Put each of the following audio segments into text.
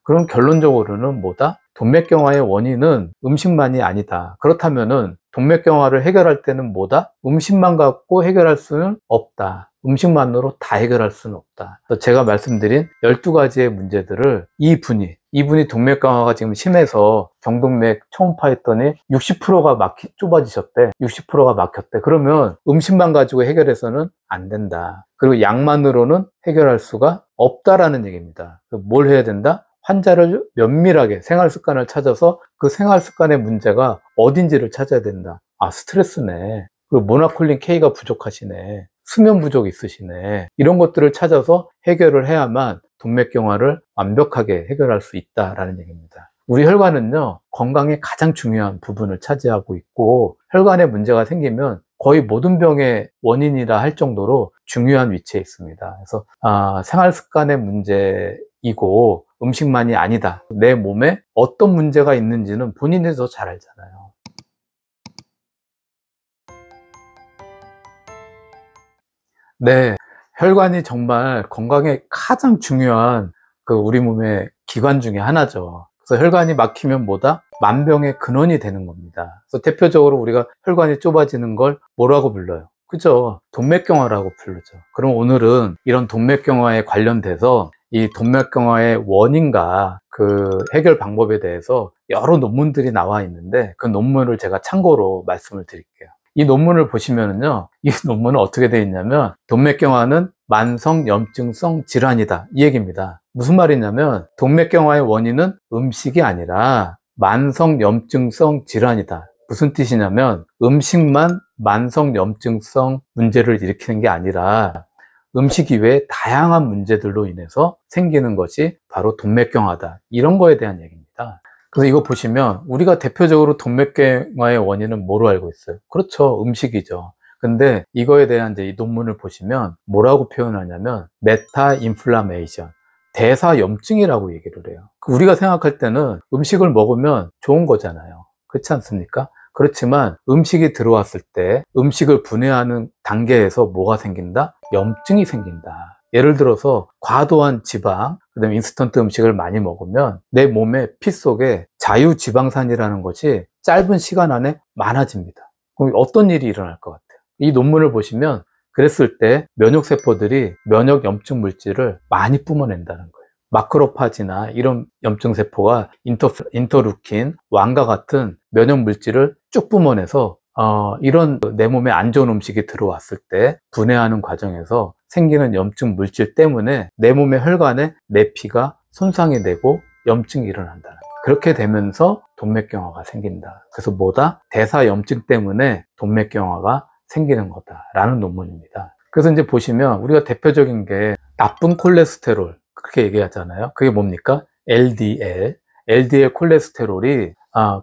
그럼 결론적으로는 뭐다? 동맥경화의 원인은 음식만이 아니다. 그렇다면은 동맥경화를 해결할 때는 뭐다? 음식만 갖고 해결할 수는 없다. 음식만으로 다 해결할 수는 없다. 그래서 제가 말씀드린 12가지의 문제들을 이분이 동맥경화가 지금 심해서 경동맥 초음파했더니 60%가 좁아지셨대. 60%가 막혔대. 그러면 음식만 가지고 해결해서는 안 된다. 그리고 약만으로는 해결할 수가 없다라는 얘기입니다. 뭘 해야 된다? 환자를 면밀하게 생활 습관을 찾아서 그 생활 습관의 문제가 어딘지를 찾아야 된다. 아, 스트레스네. 그리고 모나콜린 K가 부족하시네. 수면 부족 있으시네. 이런 것들을 찾아서 해결을 해야만 동맥경화를 완벽하게 해결할 수 있다라는 얘기입니다. 우리 혈관은요, 건강에 가장 중요한 부분을 차지하고 있고, 혈관에 문제가 생기면 거의 모든 병의 원인이라 할 정도로 중요한 위치에 있습니다. 그래서 생활 습관의 문제이고 음식만이 아니다. 내 몸에 어떤 문제가 있는지는 본인이 더 잘 알잖아요. 네, 혈관이 정말 건강에 가장 중요한 우리 몸의 기관 중에 하나죠. 그래서 혈관이 막히면 뭐다? 만병의 근원이 되는 겁니다. 그래서 대표적으로 우리가 혈관이 좁아지는 걸 뭐라고 불러요? 그죠? 동맥경화라고 부르죠. 그럼 오늘은 이런 동맥경화에 관련돼서 이 동맥경화의 원인과 그 해결 방법에 대해서 여러 논문들이 나와 있는데 그 논문을 제가 참고로 말씀을 드릴게요. 이 논문을 보시면은요, 이 논문은 어떻게 되어 있냐면, 동맥경화는 만성 염증성 질환이다. 이 얘기입니다. 무슨 말이냐면, 동맥경화의 원인은 음식이 아니라 만성 염증성 질환이다. 무슨 뜻이냐면, 음식만 만성 염증성 문제를 일으키는 게 아니라, 음식 이외에 다양한 문제들로 인해서 생기는 것이 바로 동맥경화다. 이런 거에 대한 얘기입니다. 그래서 이거 보시면 우리가 대표적으로 동맥경화의 원인은 뭐로 알고 있어요? 그렇죠. 음식이죠. 근데 이거에 대한 이제 이 논문을 보시면 뭐라고 표현하냐면 메타 인플라메이션, 대사염증이라고 얘기를 해요. 우리가 생각할 때는 음식을 먹으면 좋은 거잖아요. 그렇지 않습니까? 그렇지만 음식이 들어왔을 때 음식을 분해하는 단계에서 뭐가 생긴다? 염증이 생긴다. 예를 들어서 과도한 지방, 그다음에 인스턴트 음식을 많이 먹으면 내 몸의 피 속에 자유지방산이라는 것이 짧은 시간 안에 많아집니다. 그럼 어떤 일이 일어날 것 같아요? 이 논문을 보시면 그랬을 때 면역세포들이 면역 염증 물질을 많이 뿜어낸다는 거예요. 마크로파지나 이런 염증세포가 인터루킨, 왕과 같은 면역 물질을 쭉 뿜어내서 이런 내 몸에 안 좋은 음식이 들어왔을 때 분해하는 과정에서 생기는 염증 물질 때문에 내 몸의 혈관에 내 피가 손상이 되고 염증이 일어난다. 그렇게 되면서 동맥경화가 생긴다. 그래서 뭐다? 대사염증 때문에 동맥경화가 생기는 거다라는 논문입니다. 그래서 이제 보시면 우리가 대표적인 게 나쁜 콜레스테롤 그렇게 얘기하잖아요. 그게 뭡니까? LDL 콜레스테롤이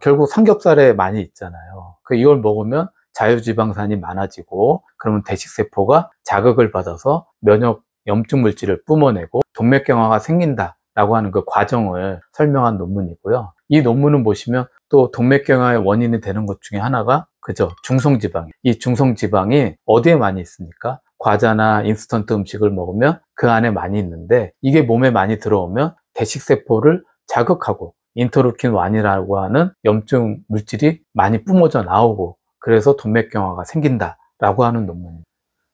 결국 삼겹살에 많이 있잖아요. 이걸 먹으면 자유지방산이 많아지고 그러면 대식세포가 자극을 받아서 면역 염증 물질을 뿜어내고 동맥경화가 생긴다라고 하는 그 과정을 설명한 논문이고요. 이 논문은 보시면 또 동맥경화의 원인이 되는 것 중에 하나가 그죠? 중성지방. 이 중성지방이 어디에 많이 있습니까? 과자나 인스턴트 음식을 먹으면 그 안에 많이 있는데 이게 몸에 많이 들어오면 대식세포를 자극하고 인터루킨 1이라고 하는 염증 물질이 많이 뿜어져 나오고 그래서 동맥경화가 생긴다라고 하는 논문입니다.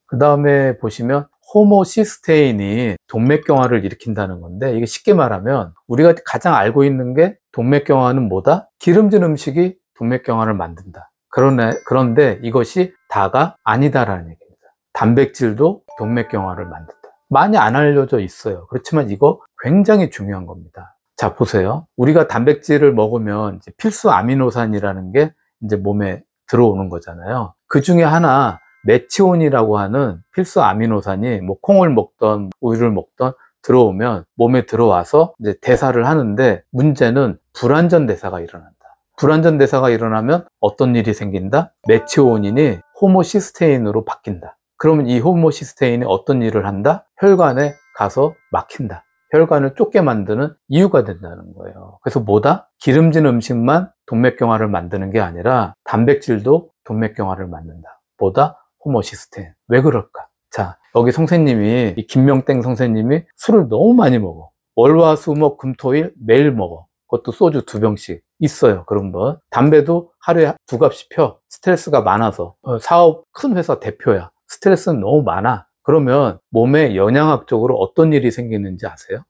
그 다음에 보시면 호모시스테인이 동맥경화를 일으킨다는 건데 이게 쉽게 말하면 우리가 가장 알고 있는 게 동맥경화는 뭐다? 기름진 음식이 동맥경화를 만든다. 그런데 이것이 다가 아니다라는 얘기입니다. 단백질도 동맥경화를 만든다. 많이 안 알려져 있어요. 그렇지만 이거 굉장히 중요한 겁니다. 자, 보세요. 우리가 단백질을 먹으면 이제 필수 아미노산이라는 게 이제 몸에 들어오는 거잖아요. 그 중에 하나 메치온이라고 하는 필수 아미노산이 뭐 콩을 먹던 우유를 먹던 들어오면 몸에 들어와서 이제 대사를 하는데 문제는 불완전 대사가 일어난다. 불완전 대사가 일어나면 어떤 일이 생긴다? 메치오닌이 호모시스테인으로 바뀐다. 그러면 이 호모시스테인이 어떤 일을 한다? 혈관에 가서 막힌다. 혈관을 좁게 만드는 이유가 된다는 거예요. 그래서 뭐다? 기름진 음식만 동맥경화를 만드는 게 아니라 단백질도 동맥경화를 만든다. 뭐다? 호모시스테인. 왜 그럴까? 자, 여기 선생님이, 이 김명땡 선생님이 술을 너무 많이 먹어. 월화수목금토일 매일 먹어. 그것도 소주 2병씩 있어요. 그런 분. 담배도 하루에 2갑씩 펴. 스트레스가 많아서. 사업 큰 회사 대표야. 스트레스는 너무 많아. 그러면 몸에 영양학적으로 어떤 일이 생기는지 아세요?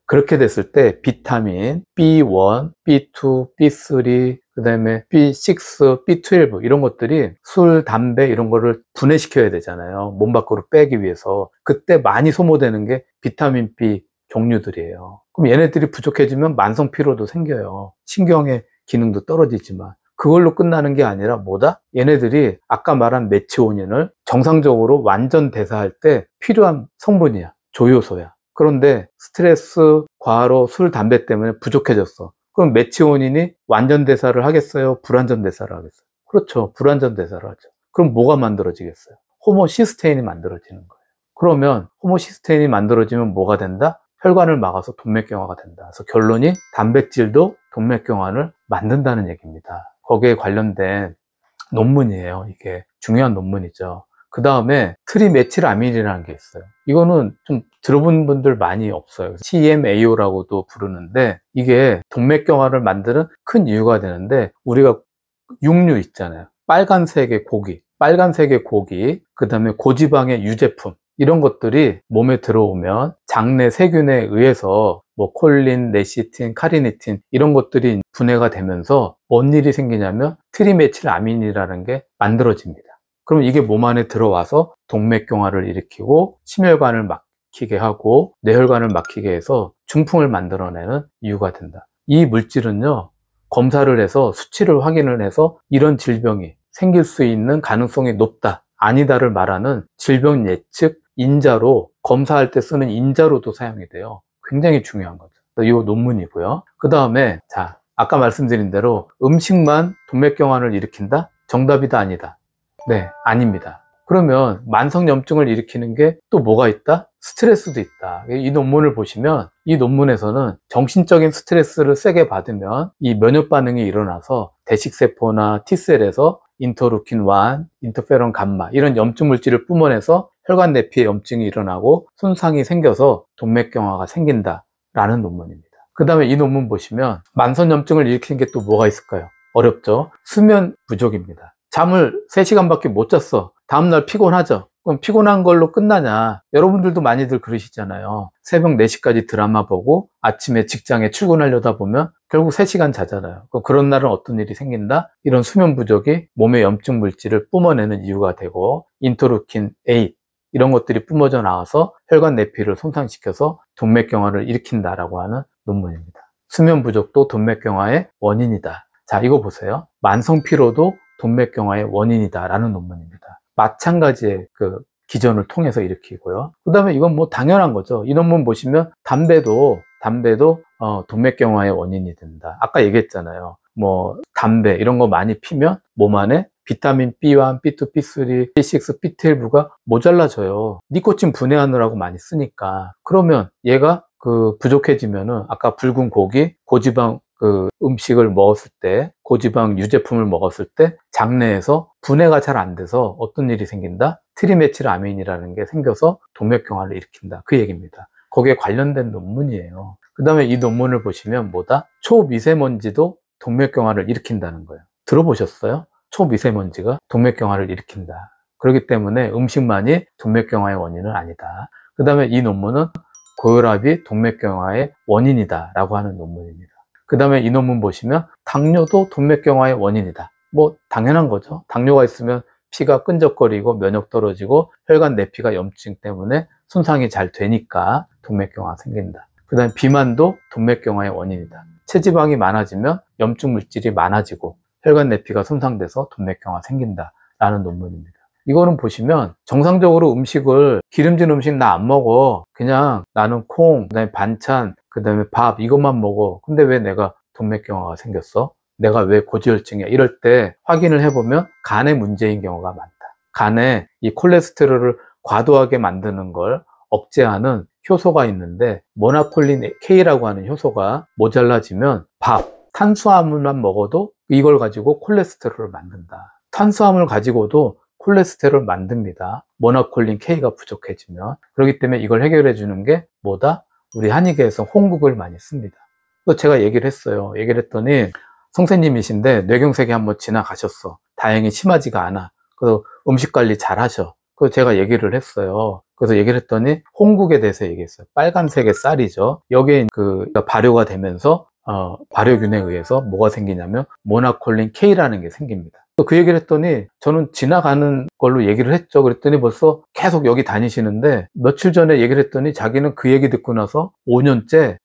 그렇게 됐을 때 비타민 B1, B2, B3, 그 다음에 B6, B12 이런 것들이 술, 담배 이런 거를 분해시켜야 되잖아요. 몸 밖으로 빼기 위해서. 그때 많이 소모되는 게 비타민 B 종류들이에요. 그럼 얘네들이 부족해지면 만성 피로도 생겨요. 신경의 기능도 떨어지지만. 그걸로 끝나는 게 아니라 뭐다? 얘네들이 아까 말한 메치오닌을 정상적으로 완전 대사할 때 필요한 성분이야. 조효소야. 그런데 스트레스, 과로, 술, 담배 때문에 부족해졌어. 그럼 메치오닌이 완전 대사를 하겠어요? 불완전 대사를 하겠어요? 그렇죠. 불완전 대사를 하죠. 그럼 뭐가 만들어지겠어요? 호모시스테인이 만들어지는 거예요. 그러면 호모시스테인이 만들어지면 뭐가 된다? 혈관을 막아서 동맥경화가 된다. 그래서 결론이 단백질도 동맥경화를 만든다는 얘기입니다. 거기에 관련된 논문이에요. 이게 중요한 논문이죠. 그 다음에 트리메틸아민이라는 게 있어요. 이거는 좀 들어본 분들 많이 없어요. TMAO라고도 부르는데 이게 동맥경화를 만드는 큰 이유가 되는데 우리가 육류 있잖아요. 빨간색의 고기, 그 다음에 고지방의 유제품 이런 것들이 몸에 들어오면 장내 세균에 의해서 뭐 콜린, 레시틴, 카리니틴 이런 것들이 분해가 되면서 뭔 일이 생기냐면 트리메틸아민이라는 게 만들어집니다. 그럼 이게 몸 안에 들어와서 동맥경화를 일으키고 심혈관을 막히게 하고 뇌혈관을 막히게 해서 중풍을 만들어내는 이유가 된다. 이 물질은요, 검사를 해서 수치를 확인을 해서 이런 질병이 생길 수 있는 가능성이 높다, 아니다를 말하는 질병 예측 인자로, 검사할 때 쓰는 인자로도 사용이 돼요. 굉장히 중요한 거죠. 이 논문이고요. 그 다음에 자, 아까 말씀드린 대로 음식만 동맥경화를 일으킨다? 정답이다, 아니다? 네, 아닙니다. 그러면 만성염증을 일으키는 게 또 뭐가 있다? 스트레스도 있다. 이 논문을 보시면 이 논문에서는 정신적인 스트레스를 세게 받으면 이 면역 반응이 일어나서 대식세포나 T셀에서 인터루킨 1, 인터페론 감마 이런 염증 물질을 뿜어내서 혈관 내피에 염증이 일어나고 손상이 생겨서 동맥경화가 생긴다라는 논문입니다. 그 다음에 이 논문 보시면 만성염증을 일으키는 게 또 뭐가 있을까요? 어렵죠? 수면 부족입니다. 잠을 3시간밖에 못 잤어. 다음날 피곤하죠? 그럼 피곤한 걸로 끝나냐? 여러분들도 많이들 그러시잖아요. 새벽 4시까지 드라마 보고 아침에 직장에 출근하려다 보면 결국 3시간 자잖아요. 그럼 그런 날은 어떤 일이 생긴다? 이런 수면 부족이 몸의 염증 물질을 뿜어내는 이유가 되고 인터루킨 8 이런 것들이 뿜어져 나와서 혈관 내피를 손상시켜서 동맥경화를 일으킨다라고 하는 논문입니다. 수면 부족도 동맥경화의 원인이다. 자, 이거 보세요. 만성 피로도 동맥경화의 원인이다 라는 논문입니다. 마찬가지의 그 기전을 통해서 일으키고요. 그 다음에 이건 뭐 당연한 거죠. 이 논문 보시면 담배도 동맥경화의 원인이 된다. 아까 얘기했잖아요. 뭐 담배 이런 거 많이 피면 몸 안에 비타민 B1, B2, B3, B6, B12가 모자라져요. 니코틴 분해하느라고 많이 쓰니까. 그러면 얘가 그 부족해지면은 아까 붉은 고기, 고지방 그 음식을 먹었을 때, 고지방 유제품을 먹었을 때 장내에서 분해가 잘 안 돼서 어떤 일이 생긴다? 트리메틸아민이라는 게 생겨서 동맥경화를 일으킨다. 그 얘기입니다. 거기에 관련된 논문이에요. 그 다음에 이 논문을 보시면 뭐다? 초미세먼지도 동맥경화를 일으킨다는 거예요. 들어보셨어요? 초미세먼지가 동맥경화를 일으킨다. 그렇기 때문에 음식만이 동맥경화의 원인은 아니다. 그 다음에 이 논문은 고혈압이 동맥경화의 원인이다 라고 하는 논문입니다. 그 다음에 이 논문 보시면 당뇨도 동맥경화의 원인이다. 뭐 당연한 거죠. 당뇨가 있으면 피가 끈적거리고 면역 떨어지고 혈관 내피가 염증 때문에 손상이 잘 되니까 동맥경화가 생긴다. 그 다음에 비만도 동맥경화의 원인이다. 체지방이 많아지면 염증 물질이 많아지고 혈관 내피가 손상돼서 동맥경화가 생긴다 라는 논문입니다. 이거는 보시면 정상적으로 음식을 기름진 음식 나 안 먹어. 그냥 나는 콩, 그다음에 반찬, 그다음에 밥 이것만 먹어. 근데 왜 내가 동맥경화가 생겼어? 내가 왜 고지혈증이야? 이럴 때 확인을 해보면 간에 문제인 경우가 많다. 간에 이 콜레스테롤을 과도하게 만드는 걸 억제하는 효소가 있는데 모나콜린 K라고 하는 효소가 모자라지면 밥, 탄수화물만 먹어도 이걸 가지고 콜레스테롤을 만든다. 탄수화물 가지고도 콜레스테롤 만듭니다. 모나콜린 K가 부족해지면. 그렇기 때문에 이걸 해결해 주는 게 뭐다? 우리 한의계에서 홍국을 많이 씁니다. 또 제가 얘기를 했어요. 얘기를 했더니 선생님이신데 뇌경색이 한번 지나가셨어. 다행히 심하지가 않아. 그래서 음식 관리 잘 하셔. 그래서 제가 얘기를 했어요. 그래서 얘기를 했더니 홍국에 대해서 얘기했어요. 빨간색의 쌀이죠. 여기에 발효가 되면서 발효균에 의해서 뭐가 생기냐면 모나콜린 K라는 게 생깁니다. 그 얘기를 했더니 저는 지나가는 걸로 얘기를 했죠. 그랬더니 벌써 계속 여기 다니시는데 며칠 전에 얘기를 했더니 자기는 그 얘기 듣고 나서 5년째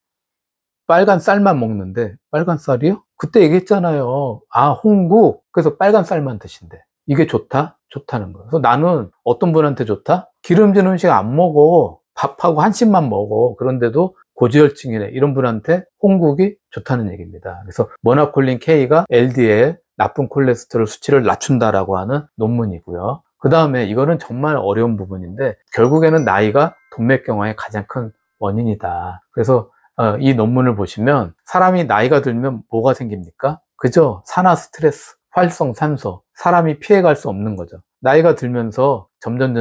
빨간 쌀만 먹는데, 빨간 쌀이요? 그때 얘기했잖아요. 아, 홍국. 그래서 빨간 쌀만 드신대. 이게 좋다? 좋다는 거예요. 그래서 나는 어떤 분한테 좋다? 기름진 음식 안 먹어. 밥하고 한식만 먹어. 그런데도 고지혈증이래. 이런 분한테 홍국이 좋다는 얘기입니다. 그래서 모나콜린 K가 LDL, 나쁜 콜레스테롤 수치를 낮춘다라고 하는 논문이고요. 그 다음에 이거는 정말 어려운 부분인데 결국에는 나이가 동맥경화의 가장 큰 원인이다. 그래서 이 논문을 보시면 사람이 나이가 들면 뭐가 생깁니까? 그죠? 산화 스트레스, 활성산소, 사람이 피해갈 수 없는 거죠. 나이가 들면서 점점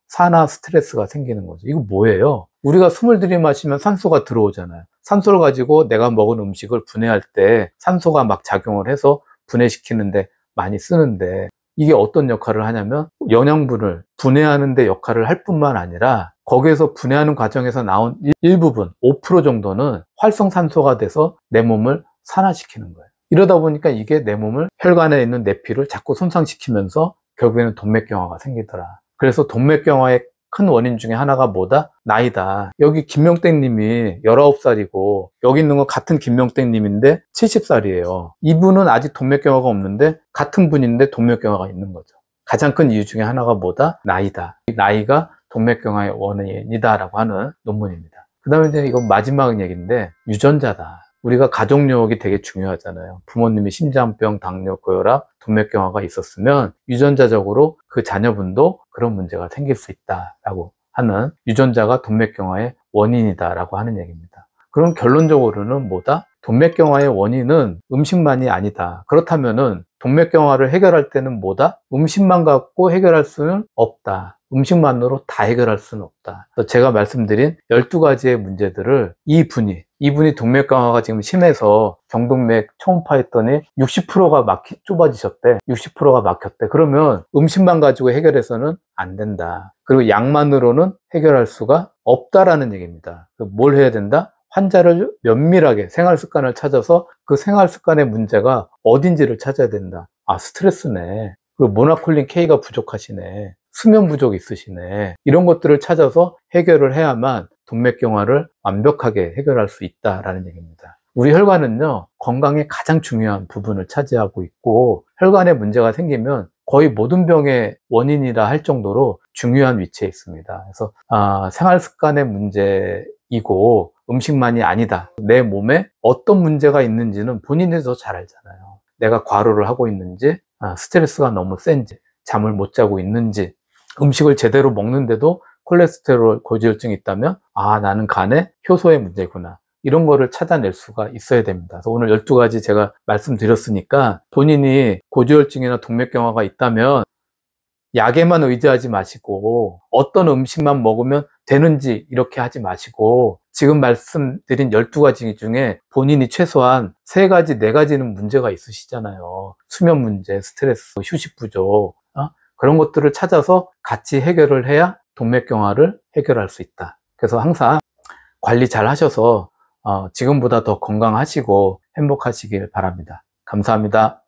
산화 스트레스가 생기는 거죠. 이거 뭐예요? 우리가 숨을 들이마시면 산소가 들어오잖아요. 산소를 가지고 내가 먹은 음식을 분해할 때 산소가 막 작용을 해서 분해시키는데 많이 쓰는데 이게 어떤 역할을 하냐면 영양분을 분해하는 데 역할을 할 뿐만 아니라 거기에서 분해하는 과정에서 나온 일부분 5% 정도는 활성산소가 돼서 내 몸을 산화시키는 거예요. 이러다 보니까 이게 내 몸을 혈관에 있는 내 피를 자꾸 손상시키면서 결국에는 동맥경화가 생기더라. 그래서 동맥경화의 큰 원인 중에 하나가 뭐다? 나이다. 여기 김명땡 님이 19살이고 여기 있는 건 같은 김명땡 님인데 70살이에요. 이분은 아직 동맥경화가 없는데 같은 분인데 동맥경화가 있는 거죠. 가장 큰 이유 중에 하나가 뭐다? 나이다. 나이가 동맥경화의 원인이다라고 하는 논문입니다. 그 다음에 이제 이건 마지막 얘기인데 유전자다. 우리가 가족력이 되게 중요하잖아요. 부모님이 심장병, 당뇨, 고혈압, 동맥경화가 있었으면 유전자적으로 그 자녀분도 그런 문제가 생길 수 있다라고 하는 유전자가 동맥경화의 원인이다라고 하는 얘기입니다. 그럼 결론적으로는 뭐다? 동맥경화의 원인은 음식만이 아니다. 그렇다면은 동맥경화를 해결할 때는 뭐다? 음식만 갖고 해결할 수는 없다. 음식만으로 다 해결할 수는 없다. 제가 말씀드린 12가지의 문제들을 이분이 동맥경화가 지금 심해서 경동맥 초음파 했더니 60%가 좁아지셨대. 60%가 막혔대. 그러면 음식만 가지고 해결해서는 안 된다. 그리고 약만으로는 해결할 수가 없다라는 얘기입니다. 뭘 해야 된다? 환자를 면밀하게 생활 습관을 찾아서 그 생활 습관의 문제가 어딘지를 찾아야 된다. 아, 스트레스네. 그리고 모나콜린 K가 부족하시네. 수면 부족 있으시네. 이런 것들을 찾아서 해결을 해야만 동맥경화를 완벽하게 해결할 수 있다라는 얘기입니다. 우리 혈관은요, 건강의 가장 중요한 부분을 차지하고 있고 혈관에 문제가 생기면 거의 모든 병의 원인이라 할 정도로 중요한 위치에 있습니다. 그래서 생활 습관의 문제이고 음식만이 아니다. 내 몸에 어떤 문제가 있는지는 본인이 더 잘 알잖아요. 내가 과로를 하고 있는지, 스트레스가 너무 센지, 잠을 못 자고 있는지, 음식을 제대로 먹는데도 콜레스테롤 고지혈증이 있다면 나는 간에 효소의 문제구나. 이런 거를 찾아낼 수가 있어야 됩니다. 그래서 오늘 12가지 제가 말씀드렸으니까 본인이 고지혈증이나 동맥경화가 있다면 약에만 의지하지 마시고 어떤 음식만 먹으면 되는지 이렇게 하지 마시고 지금 말씀드린 12가지 중에 본인이 최소한 3가지, 4가지는 문제가 있으시잖아요. 수면 문제, 스트레스, 휴식 부족 그런 것들을 찾아서 같이 해결을 해야 동맥경화를 해결할 수 있다. 그래서 항상 관리 잘 하셔서 지금보다 더 건강하시고 행복하시길 바랍니다. 감사합니다.